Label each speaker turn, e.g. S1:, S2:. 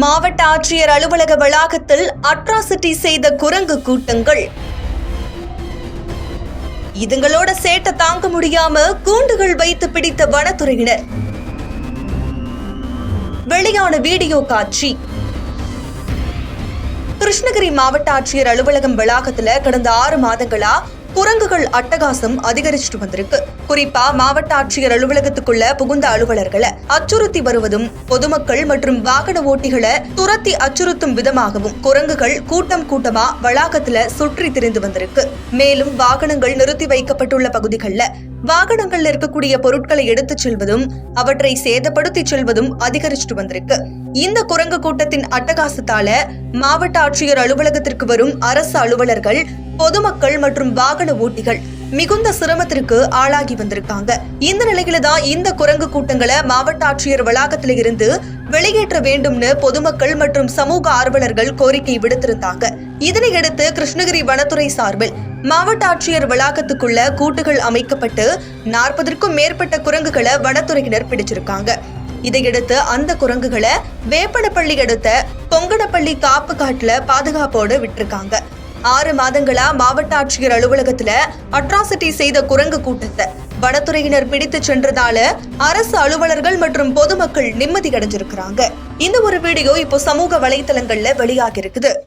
S1: மாவட்ட ஆட்சியர் அலுவலக வளாகத்தில் அட்ராசிட்டி செய்த குரங்கு கூட்டங்கள். இதுங்களோட சேட்டை தாங்க முடியாம கூண்டுகள் வைத்து பிடித்த வனத்துறையினர். வெளியான வீடியோ காட்சி. கிருஷ்ணகிரி மாவட்ட ஆட்சியர் அலுவலகம் வளாகத்துல கடந்த 6 மாதங்களா குரங்குகள் அட்டகாசம் அதிகரிச்சுட்டு வந்திருக்கு. குறிப்பா மாவட்ட ஆட்சியர் அலுவலகத்துக்குள்ள புகுந்த அலுவலர்களை அச்சுறுத்தி வருவதும், பொதுமக்கள் மற்றும் வாகன ஓட்டிகளை துரத்தி அச்சுறுத்தும் விதமாகவும் குரங்குகள் கூட்டம் கூட்டமா வளாகத்துல சுற்றி திரிந்து வந்திருக்கு. மேலும் வாகனங்கள் நிறுத்தி வைக்கப்பட்டுள்ள பகுதிகளில் வாகனங்கள்ல இருக்கக்கூடிய பொருட்களை எடுத்துச் செல்வதும், அவற்றை சேதப்படுத்தி செல்வதும் அதிகரிச்சுட்டு வந்திருக்கு. இந்த குரங்கு கூட்டத்தின் அட்டகாசத்தால மாவட்ட ஆட்சியர் அலுவலகத்திற்கு வரும் அரசு அலுவலர்கள், பொதுமக்கள் மற்றும் வாகன ஓட்டிகள் மிகுந்த சிரமத்திற்கு ஆளாகி வந்திருக்காங்க. இந்த நிலையில தான் இந்த குரங்கு கூட்டங்களை மாவட்ட ஆட்சியர் வளாகத்தில இருந்து வெளியேற்ற வேண்டும்னு பொதுமக்கள் மற்றும் சமூக ஆர்வலர்கள் கோரிக்கை விடுத்திருந்தாங்க. இதனையடுத்து கிருஷ்ணகிரி வனத்துறை சார்பில் மாவட்ட ஆட்சியர் வளாகத்துக்குள்ள கூட்டுகள் அமைக்கப்பட்டு 40க்கும் மேற்பட்ட குரங்குகளை வனத்துறையினர் பிடிச்சிருக்காங்க. இதையடுத்து அந்த குரங்குகளை வேப்பனப்பள்ளி அடுத்த பொங்கனப்பள்ளி காப்பு காட்டுல பாதுகாப்போடு விட்டிருக்காங்க. 6 மாதங்களா மாவட்ட ஆட்சியர் அலுவலகத்துல அட்ராசிட்டி செய்த குரங்கு கூட்டத்தை வனத்துறையினர் பிடித்து சென்றதால அரசு அலுவலர்கள் மற்றும் பொதுமக்கள் நிம்மதி அடைஞ்சிருக்கிறாங்க. இந்த ஒரு வீடியோ இப்போ சமூக வலைதளங்கள்ல வெளியாகி இருக்குது.